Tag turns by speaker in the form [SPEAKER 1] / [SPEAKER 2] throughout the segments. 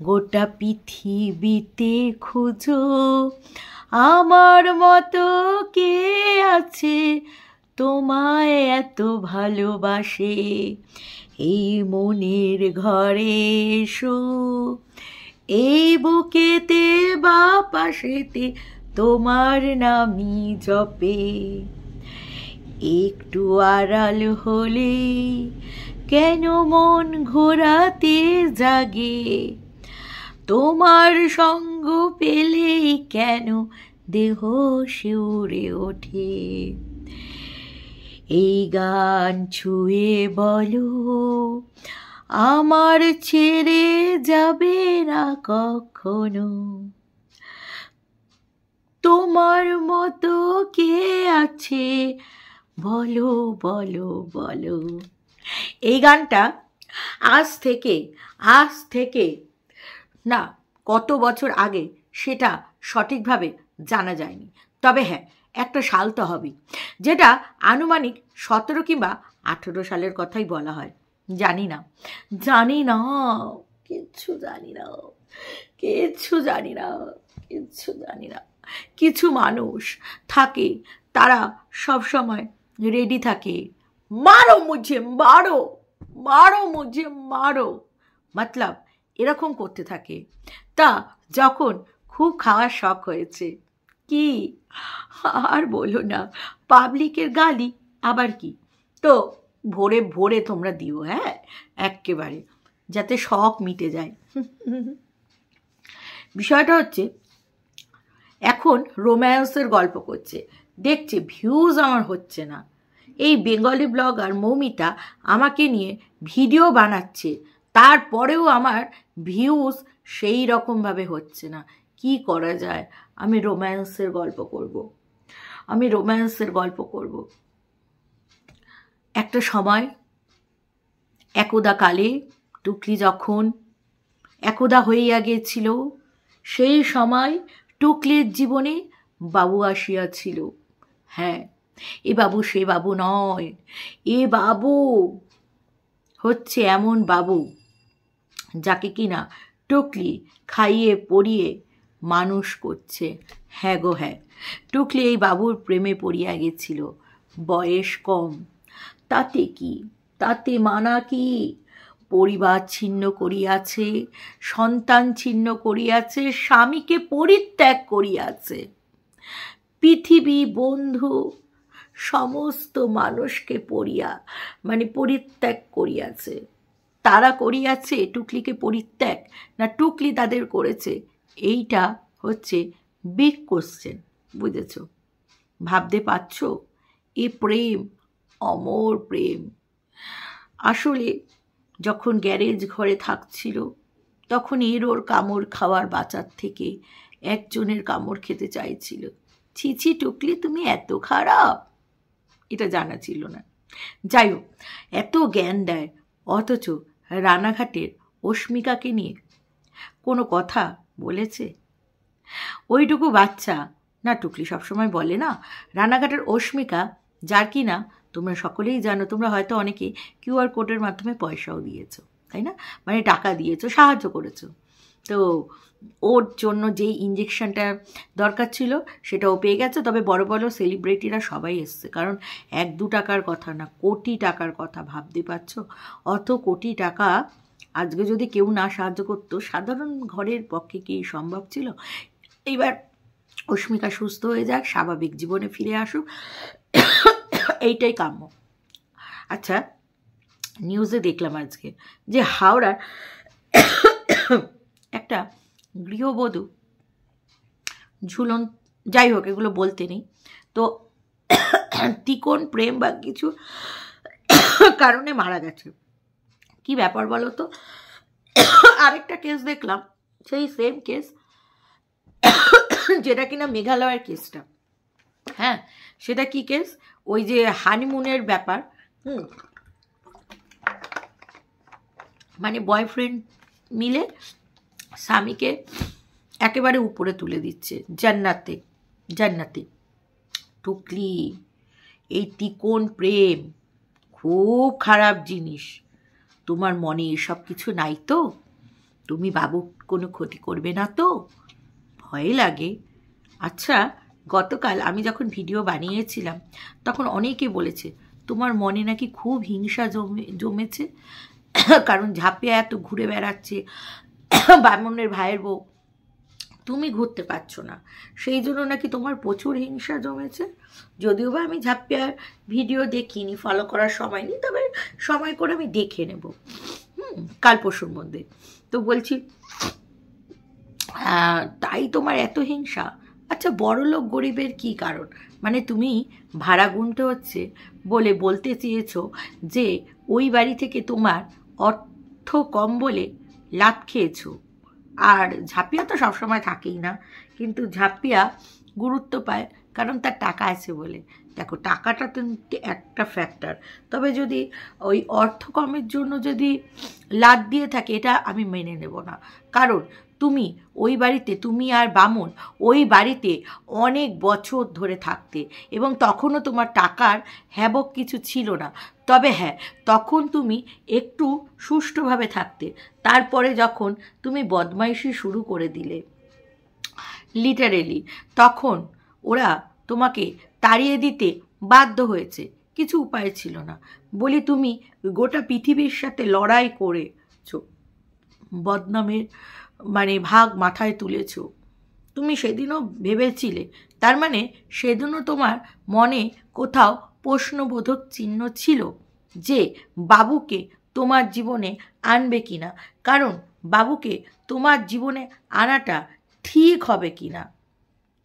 [SPEAKER 1] গোটা পৃথিবীতে খুঁজো আমার মতো কে আছে তোমায় এত ভালোবাসে, এই মনের ঘরে এসো, এই বুকেতে বা পাশেতে তোমার নামই জপে। একটু আড়াল হলে কেন মন ঘোরাতে জাগে, তোমার সঙ্গ পেলেই কেন দেহ শিউরে ওঠে। এই গান ছুঁয়ে বলো আমার ছেড়ে যাবে না কখনো, তোমার মতো কে আছে বলো বলো বলো। এই গানটা আজ থেকে না কত বছর আগে সেটা সঠিকভাবে জানা যায়নি, তবে হ্যাঁ একটা সাল তো হবেই, যেটা আনুমানিক 17 কিংবা 18 সালের কথাই বলা হয়। জানি না কিচ্ছু জানি না। কিছু মানুষ থাকে তারা সব সময় রেডি থাকে, মারো মুঝে মারো, মতলব এরকম করতে থাকে। তা যখন খুব খাওয়ার শখ হয়েছে, কি আর বলো না, পাবলিকের গালি আবার কি, তো ভোরে ভোরে তোমরা দিও, হ্যাঁ একেবারে, যাতে শখ মিটে যায়। বিষয়টা হচ্ছে এখন রোম্যান্সের গল্প করছে, দেখছে ভিউজ আমার হচ্ছে না, এই বেঙ্গলি ব্লগার মৌমিতা আমাকে নিয়ে ভিডিও বানাচ্ছে, তারপরেও আমার ভিউজ সেই রকমভাবে হচ্ছে না। কি করা যায়? আমি রোম্যান্সের গল্প করব। একটা সময় একদা কালে টুকলি যখন একদা হইয়া গিয়েছিল, সেই সময় টুকলির জীবনে বাবু আসিয়াছিল। হ্যাঁ, এ বাবু সে বাবু নয়, এ বাবু হচ্ছে এমন বাবু যাকে কিনা টুকলি খাইয়ে পরিয়ে মানুষ করছে। হ্যাঁ গো হ্যাঁ, টুকলি এই বাবুর প্রেমে পড়িয়া গেছিল, বয়স কম, তাতে কি, তাতে মানা কি, পরিবার ছিন্ন করিয়াছে, সন্তান ছিন্ন করিয়াছে, স্বামীকে পরিত্যাগ করিয়াছে, পৃথিবী বন্ধু সমস্ত মানুষকে পরিত্যাগ করিয়াছে। তারা করিয়াছে টুকলিকে পরিত্যাগ না টুকলি তাদের করেছে? এইটা হচ্ছে বিগ কোশ্চেন, বুঝেছ? ভাবতে পারছ? এ প্রেম, অমর প্রেম। আসলে যখন গ্যারেজ ঘরে থাকছিল তখন ওর কামড় খাওয়ার বাঁচার থেকে একজনের কামড় খেতে চাইছিল। ছি টুকলি, তুমি এত খারাপ, এটা জানা ছিল না। যাই হোক, এত জ্ঞান দেয়, অথচ রানাঘাটের অস্মিকাকে নিয়ে কোনো কথা বলেছে? ওইটুকু বাচ্চা না, টুকলি সবসময় বলে না, রানাঘাটের অস্মিকা, যার কি না তোমরা সকলেই জানো, তোমরা হয়তো অনেকে কিউআর কোডের মাধ্যমে পয়সাও দিয়েছো, তাই না, মানে টাকা দিয়েছো, সাহায্য করেছো। তো ওর জন্য যেই ইঞ্জেকশনটা দরকার ছিল সেটা ও পেয়ে গেছে। তবে বড় বড় সেলিব্রিটিরা সবাই এসছে, কারণ 1-2 টাকার কথা না, কোটি টাকার কথা, ভাবতে পারছো? অত কোটি টাকা আজকে যদি কেউ না সাহায্য করতো, সাধারণ ঘরের পক্ষে কি সম্ভব ছিল? এইবার অস্মিকা সুস্থ হয়ে যাক, স্বাভাবিক জীবনে ফিরে আসুক, এইটাই কাম্য। আচ্ছা, নিউজে দেখলাম আজকে যে হাওড়ার একটা গৃহবধূ ঝুলন, যাই হোক এগুলো বলতে নেই, তো তিকোন প্রেম বা কিছু কারণে মারা গেছে। কি ব্যাপার বলো তো? আরেকটা কেস দেখলাম, সেই সেম কেস, যেটা কিনা মেঘালয়ের কেসটা। হ্যাঁ, সেটা কি কেস? ওই যে হানিমুনের ব্যাপার, মানে বয়ফ্রেন্ড মিলে স্বামীকে একেবারে উপরে তুলে দিচ্ছে, জান্নাতে। টুকলি, এই তিকোন প্রেম খুব খারাপ জিনিস। তোমার মনে এসব কিছু নাই তো? তুমি বাবু কোনো ক্ষতি করবে না তো? ভয় লাগে। আচ্ছা, গতকাল আমি যখন ভিডিও বানিয়েছিলাম তখন অনেকে বলেছে তোমার মনে নাকি খুব হিংসা জমেছে, কারণ ঝাঁপিয়া এত ঘুরে বেড়াচ্ছে, বামনের ভাইয়ের বউ, তুমি ঘুরতে পারছো না, সেই জন্য নাকি তোমার প্রচুর হিংসা জমেছে। যদিও বা আমি ঝাঁপিয়ার ভিডিও দেখিনি, ফলো করার সময় নেই, তবে সময় করে আমি দেখে নেব কাল পরশুর মধ্যে। তো বলছি তাই তোমার এত হিংসা? আচ্ছা, বড়লোক গরিবের কি কারণ? মানে তুমি ভাড়া গুনতে হচ্ছে বলে বলতে চেয়েছো যে ওই বাড়ি থেকে তোমার অর্থ কম বলে লাভ খেয়েছো। আর ঝাঁপিয়া তো সবসময় থাকেই না, কিন্তু ঝাঁপিয়া গুরুত্ব পায় কারণ তার টাকা আছে বলে। দেখো, টাকাটা তো একটা ফ্যাক্টর, তবে যদি ওই অর্থ কমের জন্য যদি লাদ দিয়ে থাকে এটা আমি মেনে নেব না। কারণ তুমি ওই বাড়িতে, তুমি আর বামন ওই বাড়িতে অনেক বছর ধরে থাকতে, এবং তখনও তোমার টাকার হ্যাবক কিছু ছিল না। তবে হ্যাঁ, তখন তুমি একটু সুষ্ঠুভাবে থাকতে। তারপরে যখন তুমি বদমাইশি শুরু করে দিলে লিটারেলি, তখন ওরা তোমাকে তাড়িয়ে দিতে বাধ্য হয়েছে, কিছু উপায় ছিল না। বলি তুমি গোটা পৃথিবীর সাথে লড়াই করেছ, বদনামের মানে ভাগ মাথায় তুলেছ। তুমি সেদিনও ভেবেছিলে, তার মানে সেদিনও তোমার মনে কোথাও প্রশ্নবোধক চিহ্ন ছিল যে বাবুকে তোমার জীবনে আনবে কিনা, কারণ বাবুকে তোমার জীবনে আনাটা ঠিক হবে কিনা,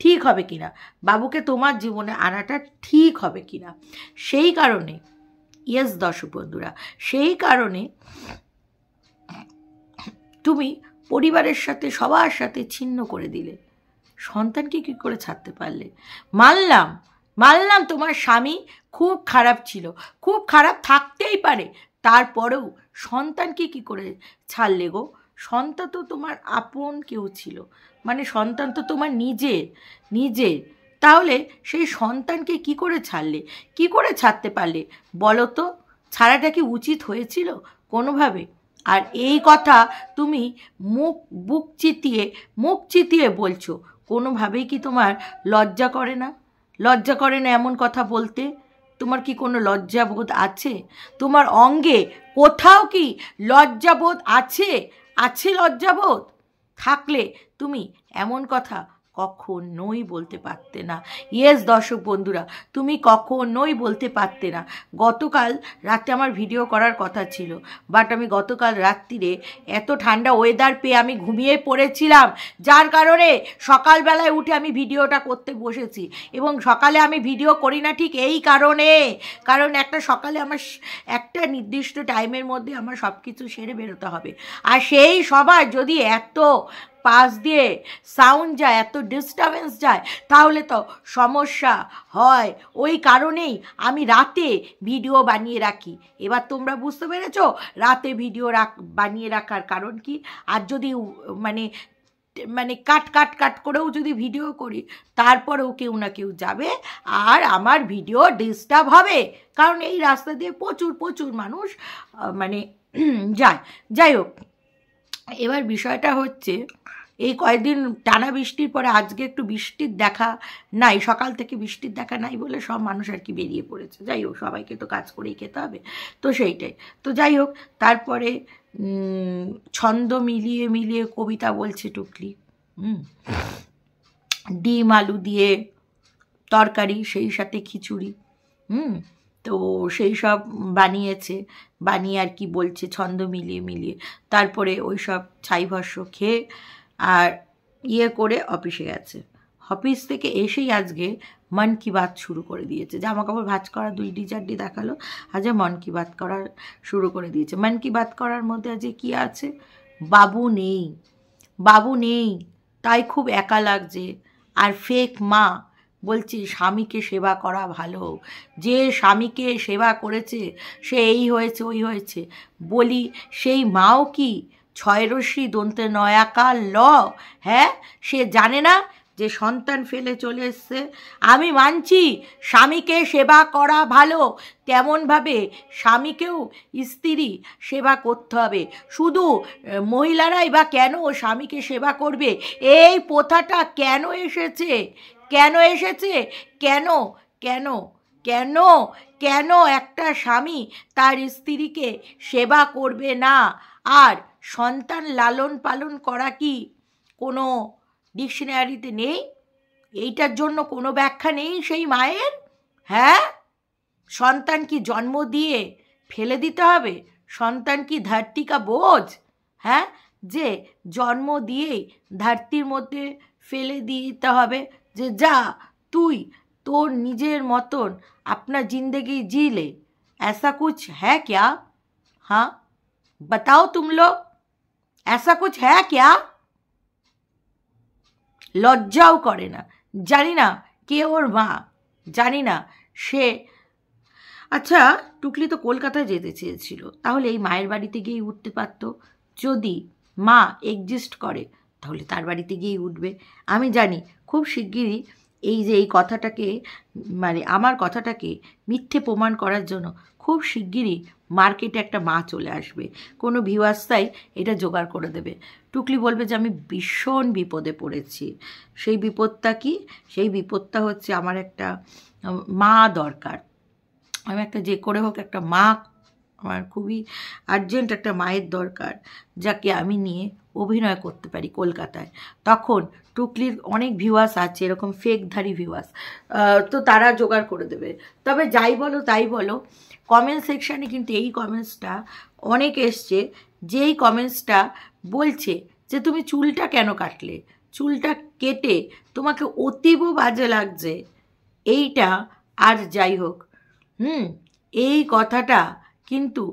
[SPEAKER 1] ঠিক হবে কিনা, বাবুকে তোমার জীবনে আনাটা ঠিক হবে কিনা। সেই কারণে, ইয়েস দর্শক বন্ধুরা, সেই কারণে তুমি পরিবারের সাথে, সবার সাথে ছিন্ন করে দিলে। সন্তানকে কী করে ছাড়তে পারলে? মানলাম মানলাম তোমার স্বামী খুব খারাপ ছিল, খুব খারাপ থাকতেই পারে, তারপরেও সন্তানকে কী করে ছাড়লে গো? সন্তান তো তোমার আপন কেউ ছিল, মানে সন্তান তো তোমার নিজের। তাহলে সেই সন্তানকে কি করে ছাড়লে, কি করে ছাড়তে পারলে বলো তো? ছাড়াটা কি উচিত হয়েছিল কোনোভাবে? আর এই কথা তুমি মুখ চিতিয়ে বলছো, কোনোভাবেই কি তোমার লজ্জা করে না? লজ্জা করে না এমন কথা বলতে? তোমার কি কোনো লজ্জাবোধ আছে? তোমার অঙ্গে কোথাও কি লজ্জাবোধ আছে? আছে লজ্জাবোধ? থাকলে তুমি এমন কথা কখনোই বলতে পারতে না। ইয়েস দর্শক বন্ধুরা, তুমি কখনোই বলতে পারতে না। গতকাল রাতে আমার ভিডিও করার কথা ছিল, বাট আমি গতকাল রাত্রিরে এত ঠান্ডা ওয়েদার পেয়ে আমি ঘুমিয়ে পড়েছিলাম, যার কারণে সকালবেলায় উঠে আমি ভিডিওটা করতে বসেছি। এবং সকালে আমি ভিডিও করি না ঠিক এই কারণে, কারণ একটা সকালে আমার একটা নির্দিষ্ট টাইমের মধ্যে আমার সব কিছু সেরে বেরোতে হবে। আর সেই সবার যদি এত পাশ দিয়ে সাউন্ড যায়, এত ডিস্টারবেন্স যায়, তাহলে তো সমস্যা হয়। ওই কারণেই আমি রাতে ভিডিও বানিয়ে রাখি। এবার তোমরা বুঝতে পেরেছো রাতে ভিডিও বানিয়ে রাখার কারণ কি। আর যদি মানে কাট করেও যদি ভিডিও করি, তারপরেও কেউ না কেউ যাবে আর আমার ভিডিও ডিস্টার্ব হবে, কারণ এই রাস্তা দিয়ে প্রচুর মানুষ মানে যায়। যাই হোক, এবার বিষয়টা হচ্ছে, এই কয়েকদিন টানা বৃষ্টির পরে আজকে একটু বৃষ্টির দেখা নাই, সকাল থেকে বৃষ্টির দেখা নাই বলে সব মানুষ আর কি বেরিয়ে পড়েছে। যাই হোক, সবাইকে তো কাজ করেই খেতে হবে, তো সেইটাই। তো যাই হোক, তারপরে ছন্দ মিলিয়ে কবিতা বলছে টুকলি। ডিম আলু দিয়ে তরকারি, সেই সাথে খিচুড়ি, তো সেই সব বানিয়ে আর কি বলছে ছন্দ মিলিয়ে। তারপরে ওই সব ছাই ভস্য খেয়ে আর করে অফিসে গেছে। অফিস থেকে এসেই আজকে মন কি বাত শুরু করে দিয়েছে। জামা কাপড় ভাঁজ করা 2-4 দেখালো, আজ মন কি বাত করা শুরু করে দিয়েছে। মন কি বাত করার মধ্যে আজ কি আছে? বাবু নেই, তাই খুব একা লাগছে। আর ফেক মা বলছে স্বামীকে সেবা করা ভালো, যে স্বামীকে সেবা করেছে সে এই হয়েছে ওই হয়েছে। বলি সেই মাও কি 6 রশ্মি দন্তে নয়াকার ল? হ্যাঁ, সে জানে না যে সন্তান ফেলে চলে এসছে। আমি মানছি স্বামীকে সেবা করা ভালো, তেমনভাবে স্বামীকেও স্ত্রী সেবা করতে হবে। শুধু মহিলারাই বা কেন স্বামীকে সেবা করবে, এই প্রথাটা কেন এসেছে? কেন এসেছে? কেন কেন কেন কেন একটা স্বামী তার স্ত্রীকে সেবা করবে না? আর সন্তান লালন পালন করা কি কোনো ডিকশনারিতে নেই? এইটার জন্য কোনো ব্যাখ্যা নেই সেই মায়ের? হ্যাঁ, সন্তান কি জন্ম দিয়ে ফেলে দিতে হবে? সন্তান কি ধরতি কা বোঝ? হ্যাঁ, যে জন্ম দিয়েই ধরতির মধ্যে ফেলে দিতে হবে যে যা তুই তোর নিজের মতন अपना जिंदगी जी ले, ऐसा कुछ है क्या? हाँ बताओ तुम लोग, ऐसा कुछ है क्या? লজ্জাও করে না। জানি না কে ওর মা, জানি না সে। আচ্ছা, টুকলি তো কলকাতায় যেতে চেয়েছিল, তাহলে এই মায়ের বাড়িতে গিয়েই উঠতে পারতো। যদি মা এক্সিস্ট করে তাহলে তার বাড়িতে গিয়েই উঠবে। আমি জানি খুব শিগগিরই এই যে এই কথাটাকে, মানে আমার কথাটাকে মিথ্যে প্রমাণ করার জন্য খুব শিগগিরই মার্কেটে একটা মা চলে আসবে, কোনো ভিউয়ার্সটাই এটা জোগাড় করে দেবে। টুকলি বলবে যে আমি ভীষণ বিপদে পড়েছি। সেই বিপদটা কি? সেই বিপদটা হচ্ছে আমার একটা মা দরকার। আমি একটা যে করে হোক একটা মা, আমার খুবই আর্জেন্ট একটা মায়ের দরকার, যাকে আমি নিয়ে অভিনয় করতে পারি কলকাতায়। তখন টুকলির অনেক ভিউয়ার্স আছে, এরকম ফেকধারী ভিউয়ার্স, তো তারা জোগাড় করে দেবে। তবে যাই বলো তাই বলো, কমেন্ট সেকশানে কিন্তু এই কমেন্টসটা অনেক এসছে, যেই কমেন্টসটা বলছে যে তুমি চুলটা কেন কাটলে, চুলটা কেটে তোমাকে অতীব বাজে লাগছে। এইটা আর যাই হোক, এই কথাটা কিন্তু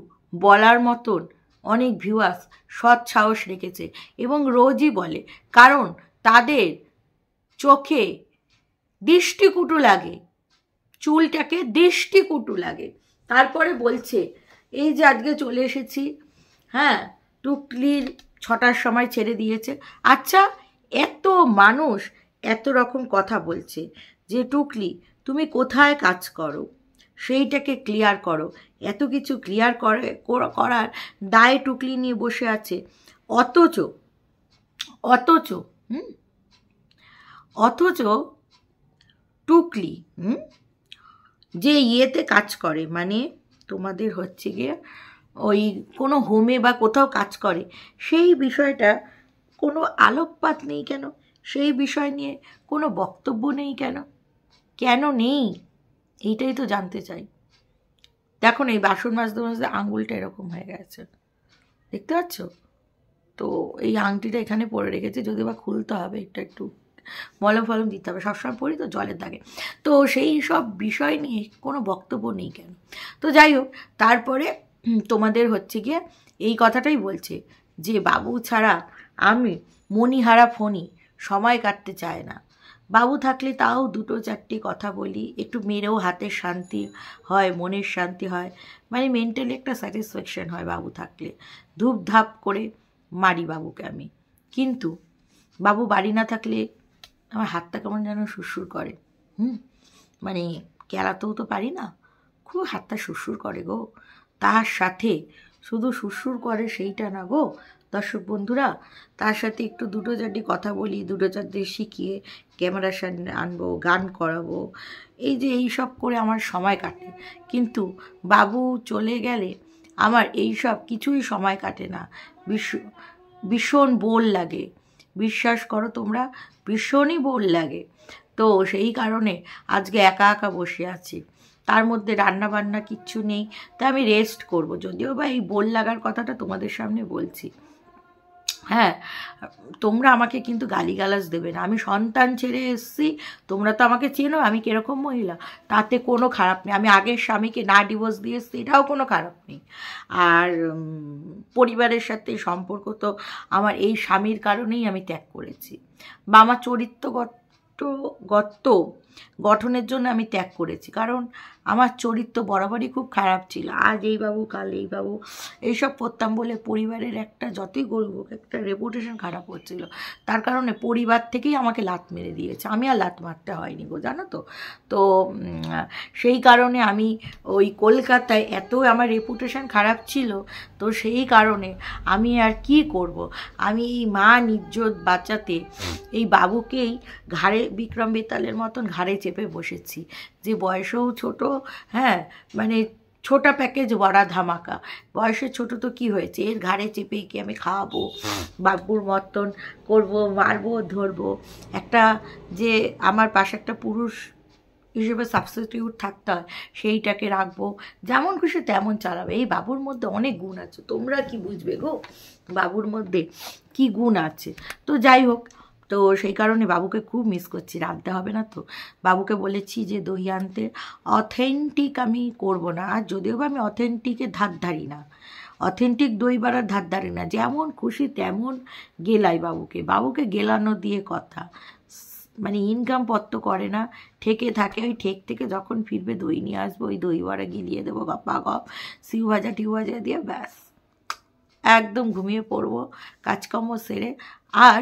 [SPEAKER 1] বলার মতন অনেক ভিউয়ার্স সৎ সাহস রেখেছে এবং রোজই বলে, কারণ তাদের চোখে দৃষ্টিকটু লাগে, চুলটাকে দৃষ্টিকটু লাগে। তারপরে বলছে এই যে আজকে চলে এসেছি, হ্যাঁ টুকলির 6টার সময় ছেড়ে দিয়েছে। আচ্ছা, এত মানুষ এত রকম কথা বলছে যে টুকলি তুমি কোথায় কাজ করো, সেইটাকে ক্লিয়ার করো। এত কিছু ক্লিয়ার করার দায়ে টুকলি নিয়ে বসে আছে। অথচ অথচ অথচ টুকলি যে ইয়েতে কাজ করে, মানে তোমাদের হচ্ছে গিয়ে ওই কোনো হোমে বা কোথাও কাজ করে, সেই বিষয়টা কোনো আলোকপাত নেই কেন? সেই বিষয় নিয়ে কোনো বক্তব্য নেই কেন? কেন নেই? এইটাই তো জানতে চাই। দেখো না, এই বাসন মাজতে মাজতে আঙুলটা এরকম হয়ে গেছে, দেখতে পাচ্ছ তো? এই আংটিটা এখানে পরে রেখেছে, যদি বা খুলতে হবে, এটা একটু মলম ফলম দিতে হবে, সবসময় পড়ি তো জলের দাগে। তো সেই সব বিষয় নিয়ে কোনো বক্তব্য নেই কেন? তো যাই হোক, তারপরে তোমাদের হচ্ছে গিয়ে এই কথাটাই বলছে যে বাবু ছাড়া আমি মণিহারা ফণি, সময় কাটতে চায় না। বাবু থাকলে তাও 2-4টি কথা বলি, একটু মেরেও হাতের শান্তি হয়, মনের শান্তি হয়, মানে মেন্টালি একটা স্যাটিসফ্যাকশন হয় বাবু থাকলে। ধূপধাপ করে মারি বাবুকে আমি। কিন্তু বাবু বাড়ি না থাকলে আমার হাতটা কেমন যেন সুরসুর করে। মানে কেলাতেও তো পারি না, খুব হাতটা সুরসুর করে গো। তার সাথে শুধু সুরসুর করে সেইটা না গো দর্শক বন্ধুরা, তার সাথে একটু 2-4টি কথা বলি, 2-4টি শিখিয়ে ক্যামেরার সামনে আনবো, গান করাবো, এই যে এই সব করে আমার সময় কাটে। কিন্তু বাবু চলে গেলে আমার এই সব কিছুই সময় কাটে না, ভীষণ বোর লাগে। বিশ্বাস করো তোমরা, ভীষণই বোর লাগে। তো সেই কারণে আজকে একা একা বসে আছি, তার মধ্যে রান্না বান্না কিচ্ছু নেই, তাই আমি রেস্ট করব। যদিও বা এই বোর লাগার কথাটা তোমাদের সামনে বলছি, হ্যাঁ তোমরা আমাকে কিন্তু গালিগালাজ দেবে না। আমি সন্তান ছেড়ে এসেছি, তোমরা তো আমাকে চেনো আমি কীরকম মহিলা, তাতে কোনো খারাপ নেই। আমি আগের স্বামীকে না ডিভোর্স দিয়ে এসেছি, এটাও কোনো খারাপ নেই। আর পরিবারের সাথে সম্পর্ক তো আমার এই স্বামীর কারণেই আমি ত্যাগ করেছি, বা আমার চরিত্রগত গঠনের জন্য আমি ত্যাগ করেছি, কারণ আমার চরিত্র বরাবরই খুব খারাপ ছিল। আজ এই বাবু কাল এই বাবু এইসব করতাম বলে পরিবারের একটা যতই গর্ব একটা রেপুটেশন খারাপ হচ্ছিল, তার কারণে পরিবার থেকেই আমাকে লাত মেরে দিয়েছে। আমি আর লাত মারতে হয়নি গো, জানো তো। তো সেই কারণে আমি ওই কলকাতায় এত আমার রেপুটেশন খারাপ ছিল, তো সেই কারণে আমি আর কি করব, আমি এই মান ইজ্জত বাঁচাতে এই বাবুকেই ঘাড়ে বিক্রম বেতালের মতন ঘাড়ে চেপে বসেছি, যে বয়সেও ছোট, হ্যাঁ মানে ছোটা প্যাকেজ বড়া ধামাকা, বয়সে ছোট তো কি হয়েছে, এর ঘাড়ে চেপে কি আমি খাওয়াবো, বাবুর মতন করব, মারবো ধরবো, একটা যে আমার পাশে একটা পুরুষ হিসেবে সাবস্টিটিউট থাকতে হয় সেইটাকে রাখবো, যেমন খুশি তেমন চালাবে। এই বাবুর মধ্যে অনেক গুণ আছে, তোমরা কি বুঝবে গো বাবুর মধ্যে কি গুণ আছে। তো যাই হোক, তো সেই কারণে বাবুকে খুব মিস করছি, রাঁধতে হবে না তো। বাবুকে বলেছি যে দই আনতে, অথেন্টিক আমি করব না, আর যদিও বা আমি অথেন্টিকের ধার ধারি না, অথেন্টিক দই বাড়ার ধার ধারি না, যেমন খুশি তেমন গেলাই বাবুকে, বাবুকে গেলানো দিয়ে কথা, মানে ইনকাম পত্র করে না, ঠেকে থাকে, ওই ঠেক থেকে যখন ফিরবে দই নিয়ে আসবো, ওই দই বড়া গিলিয়ে দেবো গপা গপ, সিউ ভাজা টিউ ভাজা দিয়ে ব্যাস একদম ঘুমিয়ে পড়বো কাজকর্ম সেরে। আর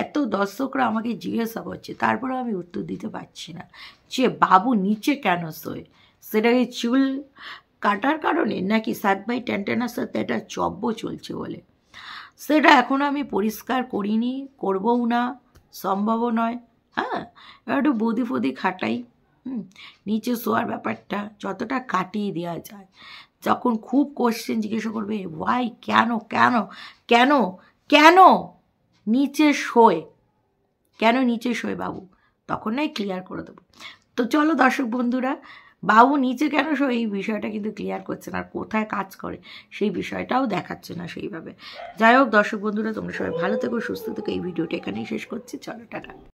[SPEAKER 1] এত দর্শকরা আমাকে জিজ্ঞাসা করছে, তারপরে আমি উত্তর দিতে পারছি না যে বাবু নিচে কেন শোয়, সেটা কি চুল কাটার কারণে নাকি 7/10 সাথে একটা চব্য চলছে বলে, সেটা এখনও আমি পরিষ্কার করিনি, করবও না, সম্ভবও নয়। হ্যাঁ, একটু বদি ফদি খাটাই, নিচে শোয়ার ব্যাপারটা যতটা কাটিয়ে দেওয়া যায়। যখন খুব কোশ্চেন জিজ্ঞাসা করবে, ওয়াই, কেন কেন কেন কেন নিচে শোয়, কেন নিচে শোয় বাবু, তখন নাই ক্লিয়ার করে দেবো। তো চলো দর্শক বন্ধুরা, বাবু নিচে কেন শোয় এই বিষয়টা কিন্তু ক্লিয়ার করছে না, আর কোথায় কাজ করে সেই বিষয়টাও দেখাচ্ছে না সেইভাবে। যাই হোক দর্শক বন্ধুরা, তোমরা সবাই ভালো থেকো, সুস্থ থেকো, এই ভিডিওটা এখানেই শেষ করছি, চলো টাটা।